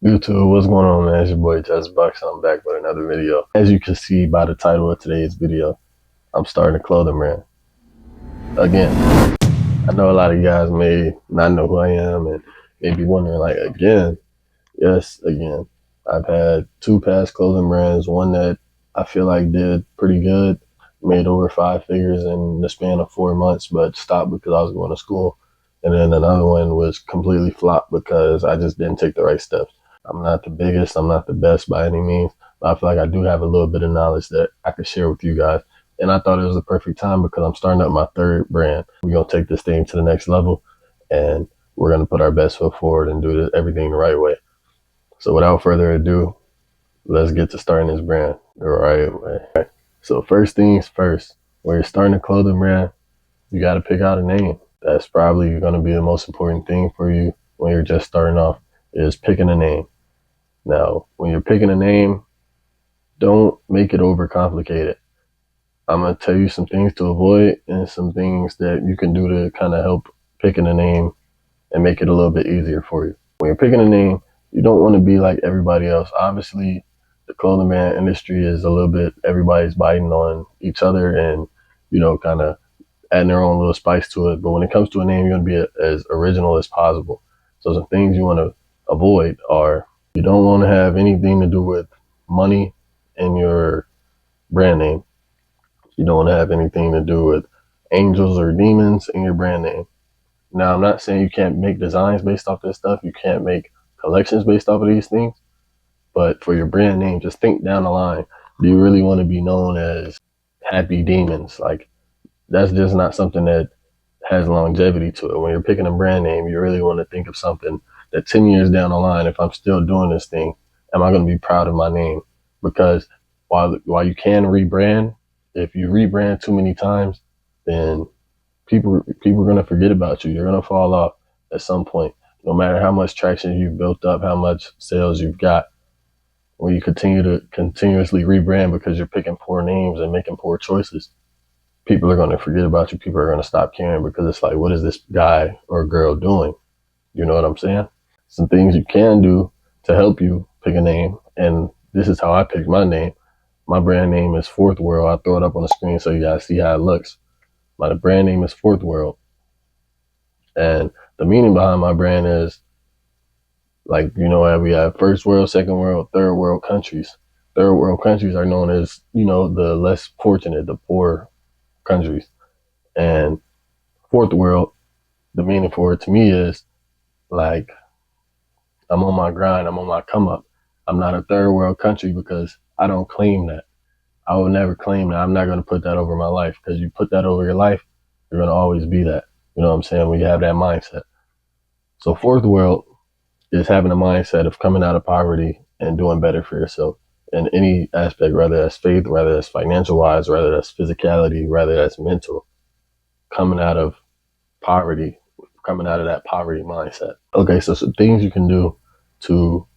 YouTube, what's going on, man? It's your boy Justtbuckss. I'm back with another video. As you can see by the title of today's video, I'm starting a clothing brand. Again, I know a lot of you guys may not know who I am and may be wondering, like, again. Yes, again. I've had two past clothing brands, one that I feel like did pretty good, made over 5 figures in the span of 4 months, but stopped because I was going to school. And then another one was completely flopped because I just didn't take the right steps. I'm not the biggest, I'm not the best by any means, but I feel like I do have a little bit of knowledge that I could share with you guys. And I thought it was the perfect time because I'm starting up my third brand. We're going to take this thing to the next level and we're going to put our best foot forward and do everything the right way. So without further ado, let's get to starting this brand the right way. So first things first, when you're starting a clothing brand, you got to pick out a name. That's probably going to be the most important thing for you when you're just starting off, is picking a name. Now, when you're picking a name, don't make it overcomplicated. I'm going to tell you some things to avoid and some things that you can do to kind of help picking a name and make it a little bit easier for you. When you're picking a name, you don't want to be like everybody else. Obviously, the clothing brand industry is a little bit, everybody's biting on each other and, kind of adding their own little spice to it. But when it comes to a name, you want to be as original as possible. So some things you want to avoid are, you don't want to have anything to do with money in your brand name. You don't want to have anything to do with angels or demons in your brand name. Now, I'm not saying you can't make designs based off this stuff. You can't make collections based off of these things. But for your brand name, just think down the line. Do you really want to be known as Happy Demons? Like, that's just not something that has longevity to it. When you're picking a brand name, you really want to think of something that 10 years down the line, if I'm still doing this thing, am I going to be proud of my name? Because while you can rebrand, if you rebrand too many times, then people are going to forget about you. You're going to fall off at some point. No matter how much traction you've built up, how much sales you've got, when you continue to continuously rebrand because you're picking poor names and making poor choices, people are going to forget about you. People are going to stop caring because it's like, what is this guy or girl doing? You know what I'm saying? Some things you can do to help you pick a name. And this is how I picked my name. My brand name is Fourth World. I'll throw it up on the screen so you guys see how it looks. My brand name is Fourth World. And the meaning behind my brand is, like, we have first world, second world, third world countries. Third world countries are known as, the less fortunate, the poor countries. And fourth world, the meaning for it to me is, like, I'm on my grind, I'm on my come up. I'm not a third world country because I don't claim that. I will never claim that. I'm not going to put that over my life, because you put that over your life, you're going to always be that. You know what I'm saying? When you have that mindset. So fourth world is having a mindset of coming out of poverty and doing better for yourself in any aspect, whether that's faith, whether that's financial wise, whether that's physicality, whether that's mental, coming out of poverty, coming out of that poverty mindset. Okay, so some things you can do to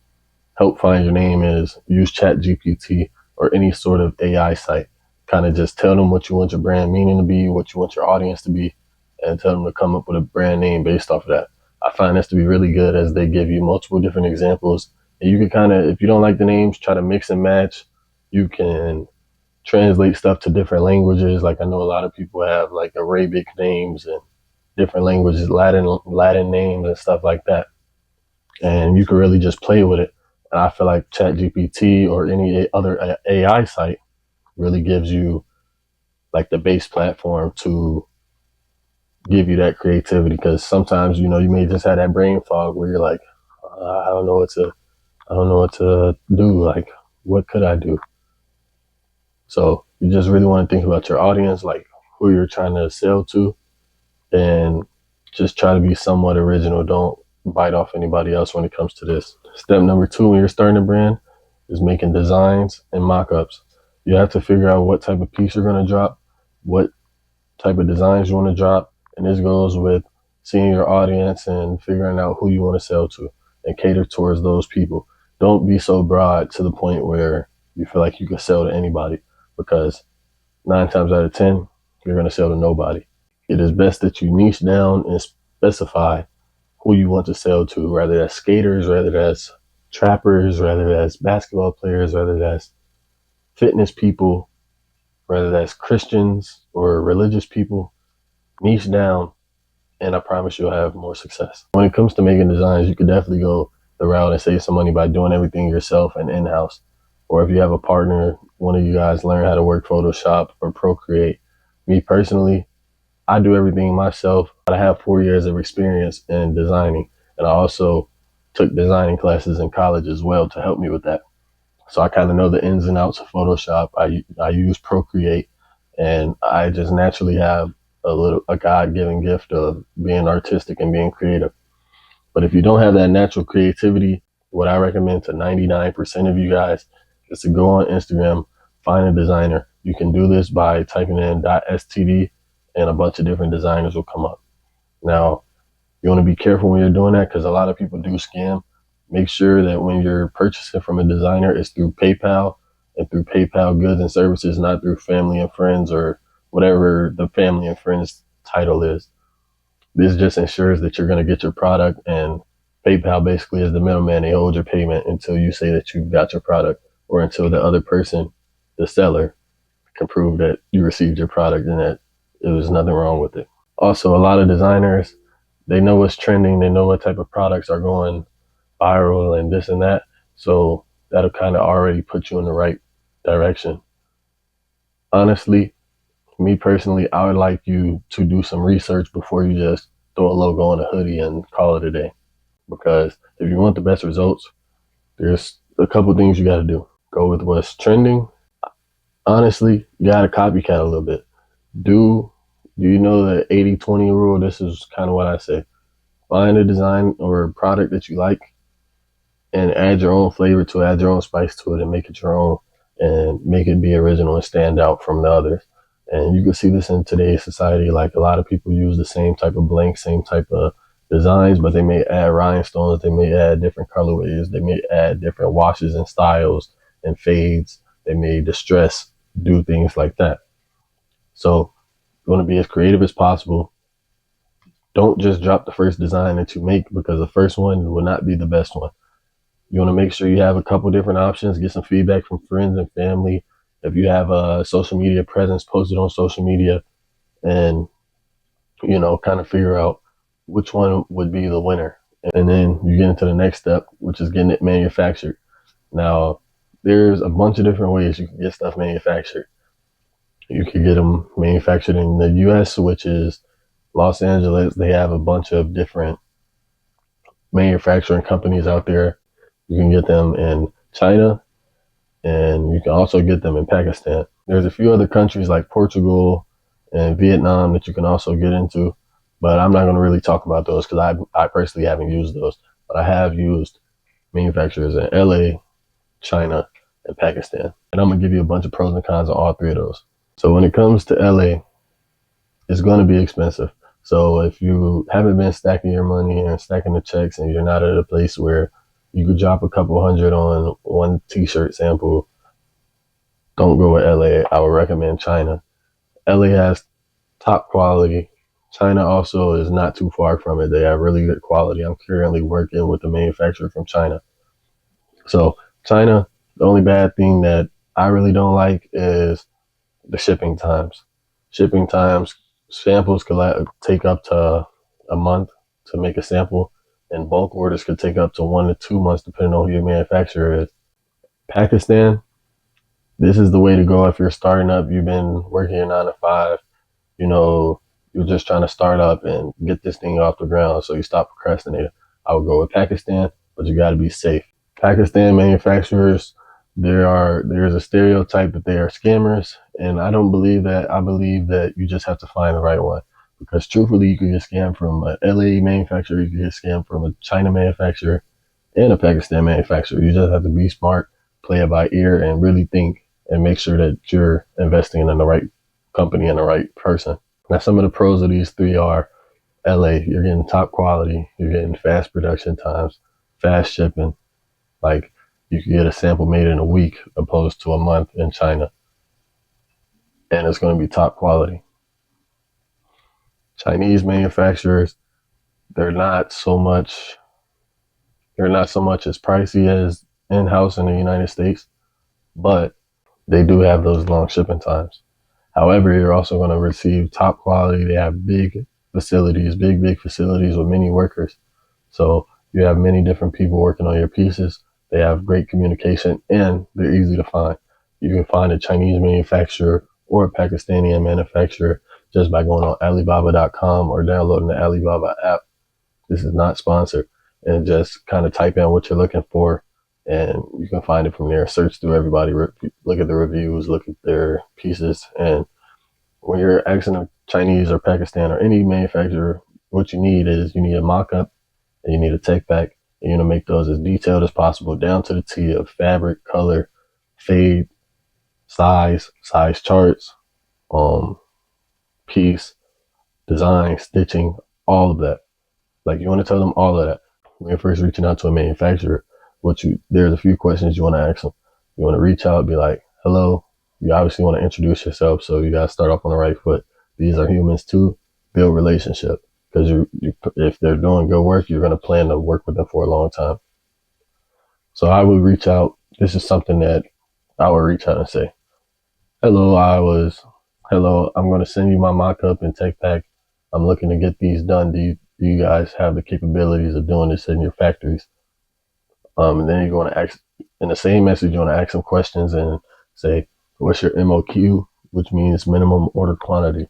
help find your name is use ChatGPT or any sort of AI site. Kind of just tell them what you want your brand meaning to be, what you want your audience to be, and tell them to come up with a brand name based off of that. I find this to be really good, as they give you multiple different examples. And you can kind of, if you don't like the names, try to mix and match. You can translate stuff to different languages. Like, I know a lot of people have like Arabic names and different languages, Latin names and stuff like that. And you can really just play with it. And I feel like ChatGPT or any other AI site really gives you like the base platform to give you that creativity, because sometimes you may just have that brain fog where you're like, I don't know what to do. Like, what could I do? So you just really want to think about your audience, like who you're trying to sell to, and just try to be somewhat original. Don't bite off anybody else when it comes to this. Step number 2 when you're starting a brand is making designs and mock-ups. You have to figure out what type of piece you're going to drop, what type of designs you want to drop. And this goes with seeing your audience and figuring out who you want to sell to and cater towards those people. Don't be so broad to the point where you feel like you can sell to anybody, because 9 times out of 10, you're going to sell to nobody. It is best that you niche down and specify who you want to sell to, whether that's skaters, whether that's trappers, whether that's basketball players, whether that's fitness people, whether that's Christians or religious people. Niche down, and I promise you'll have more success. When it comes to making designs, you could definitely go the route and save some money by doing everything yourself and in-house. Or if you have a partner, one of you guys learn how to work Photoshop or Procreate. Me personally, I do everything myself. I have 4 years of experience in designing, and I also took designing classes in college as well to help me with that. So I kind of know the ins and outs of Photoshop. I use Procreate, and I just naturally have a God-given gift of being artistic and being creative. But if you don't have that natural creativity, what I recommend to 99% of you guys is to go on Instagram, find a designer. You can do this by typing in .std, and a bunch of different designers will come up. Now, you want to be careful when you're doing that because a lot of people do scam. Make sure that when you're purchasing from a designer, it's through PayPal and through PayPal goods and services, not through family and friends or whatever the family and friends title is. This just ensures that you're going to get your product, and PayPal basically is the middleman. They hold your payment until you say that you've got your product, or until the other person, the seller, can prove that you received your product and that there was nothing wrong with it. Also, a lot of designers, they know what's trending. They know what type of products are going viral and this and that. So that'll kind of already put you in the right direction. Honestly, me personally, I would like you to do some research before you just throw a logo on a hoodie and call it a day. Because if you want the best results, there's a couple things you got to do. Go with what's trending. Honestly, you got to copycat a little bit. Do you know the 80-20 rule? This is kind of what I say. Find a design or a product that you like and add your own flavor to it, add your own spice to it, and make it your own, and make it be original and stand out from the others. And you can see this in today's society. Like, a lot of people use the same type of blank, same type of designs, but they may add rhinestones, they may add different colorways, they may add different washes and styles and fades, they may distress, do things like that. So you want to be as creative as possible. Don't just drop the first design that you make, because the first one will not be the best one. You want to make sure you have a couple different options, get some feedback from friends and family. If you have a social media presence, post it on social media, and, kind of figure out which one would be the winner. And then you get into the next step, which is getting it manufactured. Now, there's a bunch of different ways you can get stuff manufactured. You could get them manufactured in the US, which is Los Angeles. They have a bunch of different manufacturing companies out there. You can get them in China, and you can also get them in Pakistan. There's a few other countries like Portugal and Vietnam that you can also get into, but I'm not going to really talk about those because I personally haven't used those. But I have used manufacturers in LA, China, and Pakistan. And I'm going to give you a bunch of pros and cons on all three of those. So when it comes to LA, it's going to be expensive. So if you haven't been stacking your money and stacking the checks, and you're not at a place where you could drop a couple hundred on one t-shirt sample, don't go with LA. I would recommend China. LA has top quality. China also is not too far from it. They have really good quality. I'm currently working with a manufacturer from China. So China, the only bad thing that I really don't like is the shipping times. Shipping times, samples could take up to a month to make a sample, and bulk orders could take up to 1 to 2 months depending on who your manufacturer is. Pakistan, this is the way to go if you're starting up. You've been working your 9 to 5, you're just trying to start up and get this thing off the ground so you stop procrastinating. I would go with Pakistan, but you got to be safe. Pakistan manufacturers, there's a stereotype that they are scammers, and I don't believe that. I believe that you just have to find the right one, because truthfully, you can get scammed from an LA manufacturer, you can get scammed from a China manufacturer, and a Pakistan manufacturer. You just have to be smart, play it by ear, and really think and make sure that you're investing in the right company and the right person. Now, some of the pros of these three are: LA, you're getting top quality, you're getting fast production times, fast shipping. Like, you can get a sample made in a week opposed to a month in China, and it's going to be top quality. Chinese manufacturers, they're not so much They're not so much as pricey as in-house in the United States, but they do have those long shipping times. However, you're also going to receive top quality. They have big facilities, big facilities with many workers. So you have many different people working on your pieces. They have great communication and they're easy to find. You can find a Chinese manufacturer or a Pakistani manufacturer just by going on Alibaba.com or downloading the Alibaba app. This is not sponsored. And just kind of type in what you're looking for and you can find it from there. Search through everybody, look at the reviews, look at their pieces. And when you're asking a Chinese or Pakistan or any manufacturer, what you need is you need a mock-up and you need a tech pack. And you're going to make those as detailed as possible down to the T of fabric, color, fade, size charts, piece, design, stitching, all of that. Like you want to tell them all of that. When you're first reaching out to a manufacturer, there's a few questions you want to ask them. You want to reach out, be like, hello. You obviously want to introduce yourself, so you got to start off on the right foot. These are humans too. Build relationship, because if they're doing good work, you're going to plan to work with them for a long time. So I would reach out. This is something that I would reach out and say, hello, I'm going to send you my mock-up and tech pack. I'm looking to get these done. Do you guys have the capabilities of doing this in your factories? And then you're going to ask, in the same message, you want to ask some questions and say, what's your MOQ, which means minimum order quantity.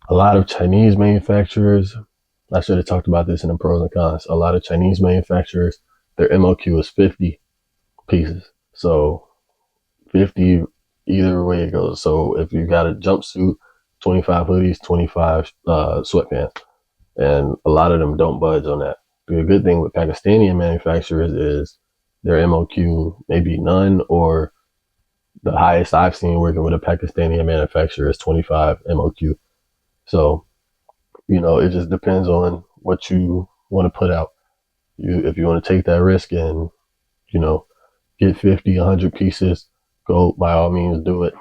A lot of Chinese manufacturers, I should have talked about this in the pros and cons. A lot of Chinese manufacturers, their MOQ is 50 pieces. So 50, either way it goes. So if you got a jumpsuit, 25 hoodies, 25 sweatpants. And a lot of them don't budge on that. The good thing with Pakistani manufacturers is their MOQ maybe none, or the highest I've seen working with a Pakistani manufacturer is 25 MOQ. So, it just depends on what you want to put out. If you want to take that risk and, get 50, 100 pieces, go by all means do it.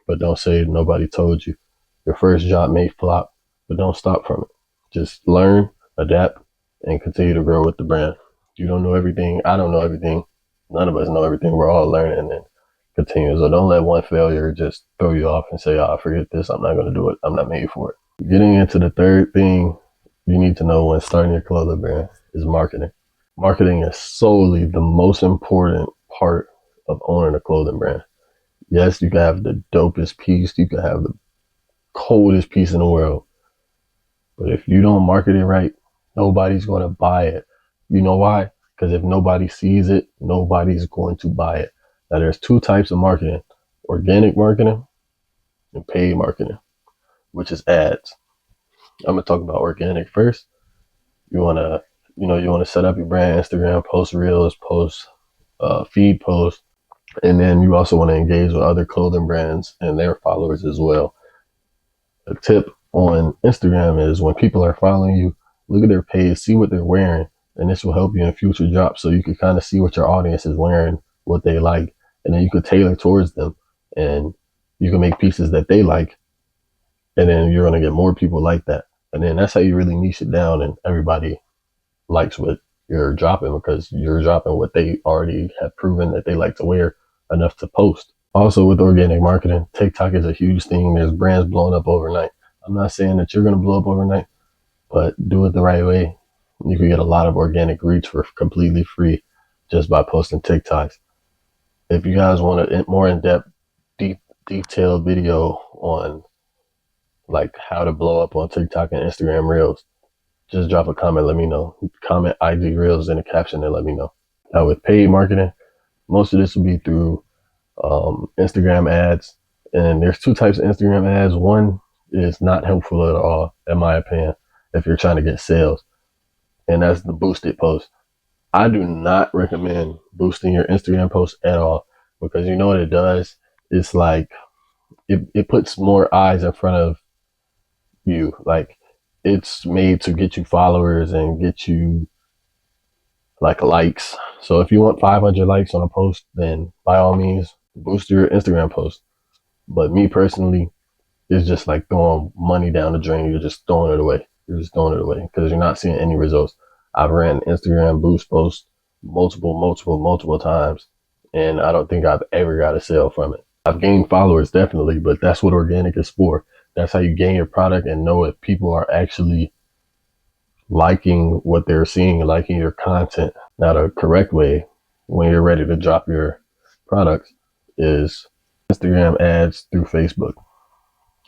But don't say nobody told you. Your first job may flop, but don't stop from it. Just learn, adapt, and continue to grow with the brand. You don't know everything. I don't know everything. None of us know everything. We're all learning and continue. So don't let one failure just throw you off and say, forget this. I'm not going to do it. I'm not made for it. Getting into the third thing you need to know when starting your clothing brand is marketing. Marketing is solely the most important part of owning a clothing brand. Yes, you can have the dopest piece. You can have the coldest piece in the world. But if you don't market it right, nobody's going to buy it. You know why? Because if nobody sees it, nobody's going to buy it. Now, there's two types of marketing: organic marketing and paid marketing, which is ads. I'm going to talk about organic first. You want to set up your brand, Instagram, post reels, post feed posts, and then you also want to engage with other clothing brands and their followers as well. A tip on Instagram is when people are following you, look at their page, see what they're wearing, and this will help you in future drops, so you can kind of see what your audience is wearing, what they like, and then you can tailor towards them, and you can make pieces that they like, and then you're going to get more people like that. And then that's how you really niche it down, and everybody likes what you're dropping because you're dropping what they already have proven that they like to wear enough to post. Also, with organic marketing, TikTok is a huge thing. There's brands blowing up overnight. I'm not saying that you're going to blow up overnight, but do it the right way. You can get a lot of organic reach for completely free just by posting TikToks. If you guys want a more in-depth, detailed video on like how to blow up on TikTok and Instagram Reels, just drop a comment, let me know. Comment IG Reels in the caption and let me know. Now with paid marketing, most of this will be through Instagram ads. And there's two types of Instagram ads. One is not helpful at all, in my opinion, if you're trying to get sales. And that's the boosted post. I do not recommend boosting your Instagram post at all, because you know what it does? It's like, it puts more eyes in front of you. Like, it's made to get you followers and get you like likes. So if you want 500 likes on a post, then by all means boost your Instagram post. But me personally, it's just like throwing money down the drain. You're just throwing it away. You're just throwing it away because you're not seeing any results. I've ran Instagram boost posts multiple times, and I don't think I've ever got a sale from it. I've gained followers definitely, but that's what organic is for. That's how you gain your product and know if people are actually liking what they're seeing, liking your content. Now, the correct way when you're ready to drop your products is Instagram ads through Facebook.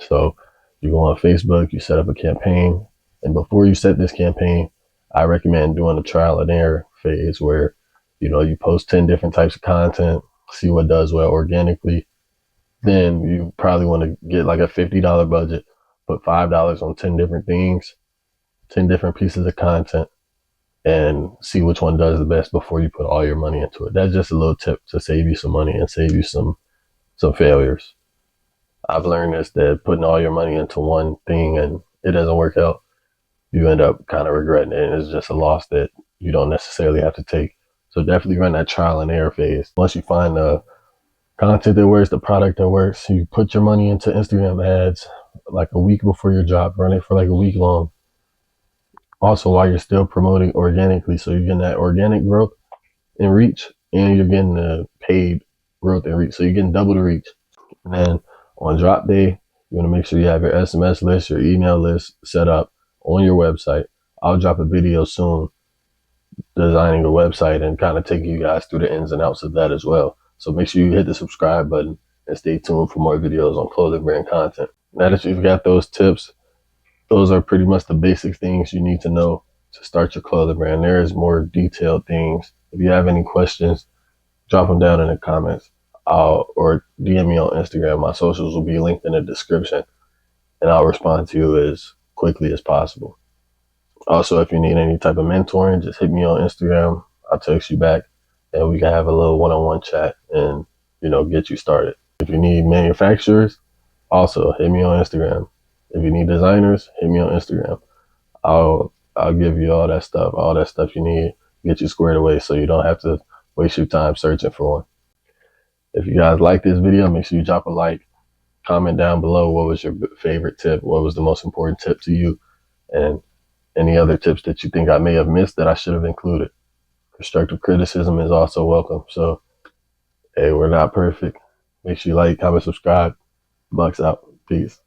So you go on Facebook, you set up a campaign, and before you set this campaign, I recommend doing a trial and error phase where, you post 10 different types of content, see what does well organically. Then you probably want to get like a $50 budget, put $5 on 10 different things, 10 different pieces of content, and see which one does the best before you put all your money into it. That's just a little tip to save you some money and save you some failures. I've learned this, that putting all your money into one thing and it doesn't work out, you end up kind of regretting it, and it's just a loss that you don't necessarily have to take. So definitely run that trial and error phase. Once you find the content that works, the product that works, you put your money into Instagram ads like a week before your drop, run it for like a week long. Also, while you're still promoting organically, so you're getting that organic growth and reach, and you're getting the paid growth and reach. So you're getting double the reach. And then on drop day, you want to make sure you have your SMS list, your email list set up on your website. I'll drop a video soon designing a website and kind of take you guys through the ins and outs of that as well. So make sure you hit the subscribe button and stay tuned for more videos on clothing brand content. Now that you've got those tips, those are pretty much the basic things you need to know to start your clothing brand. There is more detailed things. If you have any questions, drop them down in the comments or DM me on Instagram. My socials will be linked in the description, and I'll respond to you as quickly as possible. Also, if you need any type of mentoring, just hit me on Instagram. I'll text you back, and we can have a little one-on-one chat and, get you started. If you need manufacturers, also hit me on Instagram. If you need designers, hit me on Instagram. I'll give you all that stuff you need, get you squared away so you don't have to waste your time searching for one. If you guys like this video, make sure you drop a like, comment down below what was your favorite tip, what was the most important tip to you, and any other tips that you think I may have missed that I should have included. Constructive criticism is also welcome. So, hey, we're not perfect. Make sure you like, comment, subscribe. Bucks out. Peace.